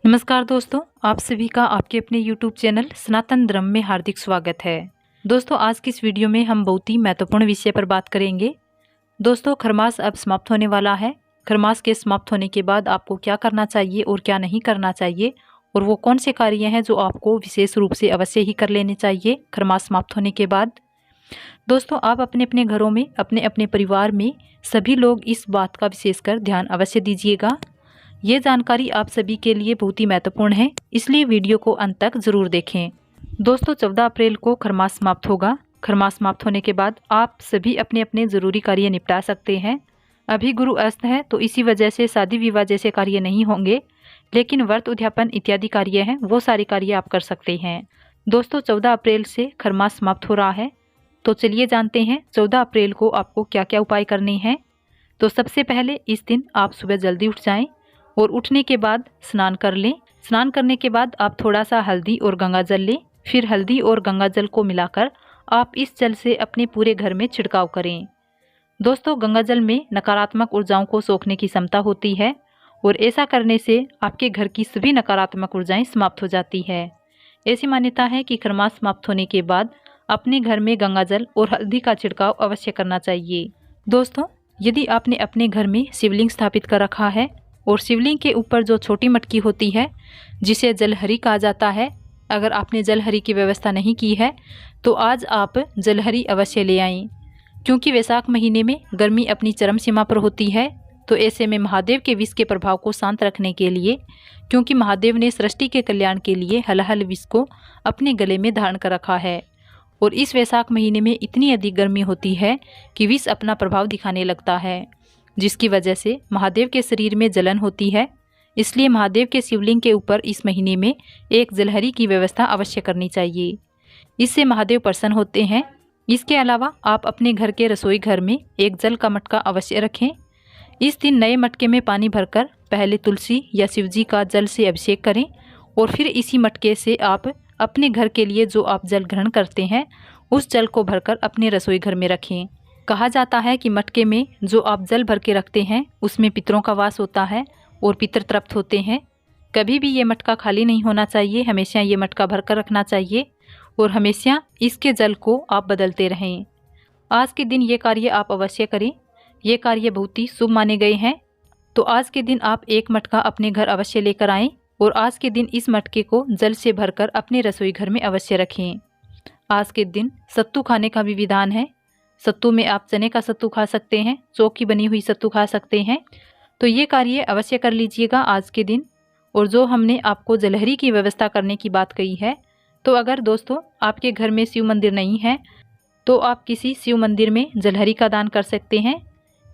नमस्कार दोस्तों, आप सभी का आपके अपने YouTube चैनल सनातन धर्म में हार्दिक स्वागत है। दोस्तों, आज की इस वीडियो में हम बहुत ही महत्वपूर्ण विषय पर बात करेंगे। दोस्तों, खरमास अब समाप्त होने वाला है। खरमास के समाप्त होने के बाद आपको क्या करना चाहिए और क्या नहीं करना चाहिए, और वो कौन से कार्य हैं जो आपको विशेष रूप से अवश्य ही कर लेने चाहिए खरमास समाप्त होने के बाद। दोस्तों, आप अपने अपने घरों में, अपने अपने परिवार में सभी लोग इस बात का विशेषकर ध्यान अवश्य दीजिएगा। ये जानकारी आप सभी के लिए बहुत ही महत्वपूर्ण है, इसलिए वीडियो को अंत तक जरूर देखें। दोस्तों, 14 अप्रैल को खरमास समाप्त होगा। खरमास समाप्त होने के बाद आप सभी अपने अपने ज़रूरी कार्य निपटा सकते हैं। अभी गुरु अस्त है, तो इसी वजह से शादी विवाह जैसे कार्य नहीं होंगे, लेकिन व्रत उद्यापन इत्यादि कार्य हैं, वो सारे कार्य आप कर सकते हैं। दोस्तों, 14 अप्रैल से खरमास समाप्त हो रहा है, तो चलिए जानते हैं 14 अप्रैल को आपको क्या क्या उपाय करने हैं। तो सबसे पहले इस दिन आप सुबह जल्दी उठ जाएं और उठने के बाद स्नान कर लें। स्नान करने के बाद आप थोड़ा सा हल्दी और गंगा जल लें। फिर हल्दी और गंगा जल को मिलाकर आप इस जल से अपने पूरे घर में छिड़काव करें। दोस्तों, गंगा जल में नकारात्मक ऊर्जाओं को सोखने की क्षमता होती है, और ऐसा करने से आपके घर की सभी नकारात्मक ऊर्जाएं समाप्त हो जाती है। ऐसी मान्यता है कि खरमास समाप्त होने के बाद अपने घर में गंगा जल और हल्दी का छिड़काव अवश्य करना चाहिए। दोस्तों, यदि आपने अपने घर में शिवलिंग स्थापित कर रखा है और शिवलिंग के ऊपर जो छोटी मटकी होती है जिसे जलहरी कहा जाता है, अगर आपने जलहरी की व्यवस्था नहीं की है तो आज आप जलहरी अवश्य ले आएं, क्योंकि वैशाख महीने में गर्मी अपनी चरम सीमा पर होती है। तो ऐसे में महादेव के विष के प्रभाव को शांत रखने के लिए, क्योंकि महादेव ने सृष्टि के कल्याण के लिए हलहल विष को अपने गले में धारण कर रखा है, और इस वैशाख महीने में इतनी अधिक गर्मी होती है कि विष अपना प्रभाव दिखाने लगता है, जिसकी वजह से महादेव के शरीर में जलन होती है। इसलिए महादेव के शिवलिंग के ऊपर इस महीने में एक जलहरी की व्यवस्था अवश्य करनी चाहिए। इससे महादेव प्रसन्न होते हैं। इसके अलावा आप अपने घर के रसोई घर में एक जल का मटका अवश्य रखें। इस दिन नए मटके में पानी भरकर पहले तुलसी या शिवजी का जल से अभिषेक करें, और फिर इसी मटके से आप अपने घर के लिए जो आप जल ग्रहण करते हैं उस जल को भरकर अपने रसोई घर में रखें। कहा जाता है कि मटके में जो आप जल भर के रखते हैं उसमें पितरों का वास होता है और पितर तृप्त होते हैं। कभी भी ये मटका खाली नहीं होना चाहिए, हमेशा ये मटका भर कर रखना चाहिए, और हमेशा इसके जल को आप बदलते रहें। आज के दिन ये कार्य आप अवश्य करें। ये कार्य बहुत ही शुभ माने गए हैं। तो आज के दिन आप एक मटका अपने घर अवश्य लेकर आएँ, और आज के दिन इस मटके को जल से भरकर अपने रसोई घर में अवश्य रखें। आज के दिन सत्तू खाने का भी विधान है। सत्तू में आप चने का सत्तू खा सकते हैं, चौक की बनी हुई सत्तू खा सकते हैं। तो ये कार्य अवश्य कर लीजिएगा आज के दिन। और जो हमने आपको जलहरी की व्यवस्था करने की बात कही है, तो अगर दोस्तों आपके घर में शिव मंदिर नहीं है तो आप किसी शिव मंदिर में जलहरी का दान कर सकते हैं।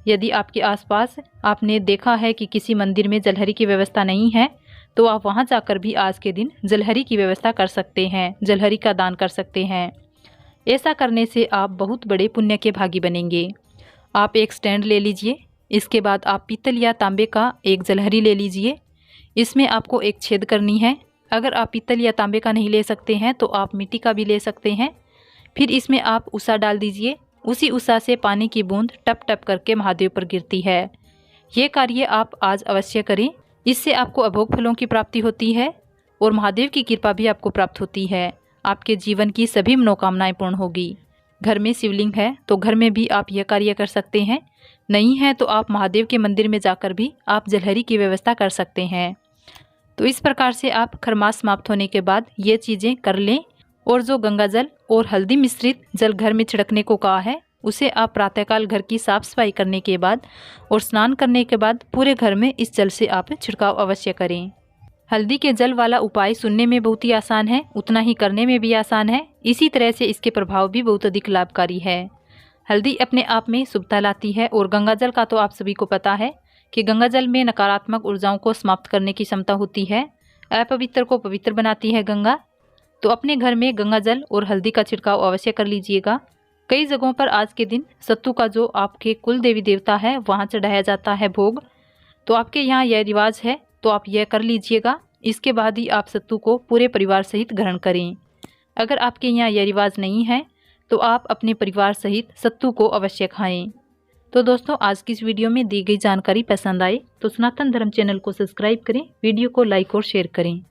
यदि आपके आसपास आपने देखा है कि किसी मंदिर में जलहरी की व्यवस्था नहीं है, तो आप वहां जाकर भी आज के दिन जलहरी की व्यवस्था कर सकते हैं, जलहरी का दान कर सकते हैं। ऐसा करने से आप बहुत बड़े पुण्य के भागी बनेंगे। आप एक स्टैंड ले लीजिए। इसके बाद आप पीतल या तांबे का एक जलहरी ले लीजिए। इसमें आपको एक छेद करनी है। अगर आप पीतल या तांबे का नहीं ले सकते हैं तो आप मिट्टी का भी ले सकते हैं। फिर इसमें आप उसा डाल दीजिए। उसी उसा से पानी की बूंद टप टप करके महादेव पर गिरती है। ये कार्य आप आज अवश्य करें। इससे आपको अभोग फलों की प्राप्ति होती है और महादेव की कृपा भी आपको प्राप्त होती है। आपके जीवन की सभी मनोकामनाएं पूर्ण होगी। घर में शिवलिंग है तो घर में भी आप यह कार्य कर सकते हैं। नहीं है तो आप महादेव के मंदिर में जाकर भी आप जलहरी की व्यवस्था कर सकते हैं। तो इस प्रकार से आप खरमास समाप्त होने के बाद ये चीज़ें कर लें। और जो गंगा जल और हल्दी मिश्रित जल घर में छिड़कने को कहा है, उसे आप प्रातःकाल घर की साफ सफाई करने के बाद और स्नान करने के बाद पूरे घर में इस जल से आप छिड़काव अवश्य करें। हल्दी के जल वाला उपाय सुनने में बहुत ही आसान है, उतना ही करने में भी आसान है। इसी तरह से इसके प्रभाव भी बहुत अधिक लाभकारी है। हल्दी अपने आप में शुभता लाती है, और गंगा जल का तो आप सभी को पता है कि गंगा जल में नकारात्मक ऊर्जाओं को समाप्त करने की क्षमता होती है। अपवित्र को पवित्र बनाती है गंगा। तो अपने घर में गंगा जल और हल्दी का छिड़काव अवश्य कर लीजिएगा। कई जगहों पर आज के दिन सत्तू का जो आपके कुल देवी देवता है वहाँ चढ़ाया जाता है भोग। तो आपके यहाँ यह रिवाज है तो आप यह कर लीजिएगा। इसके बाद ही आप सत्तू को पूरे परिवार सहित ग्रहण करें। अगर आपके यहाँ यह रिवाज नहीं है तो आप अपने परिवार सहित सत्तू को अवश्य खाएं। तो दोस्तों आज की इस वीडियो में दी गई जानकारी पसंद आए तो सनातन धर्म चैनल को सब्सक्राइब करें, वीडियो को लाइक और शेयर करें।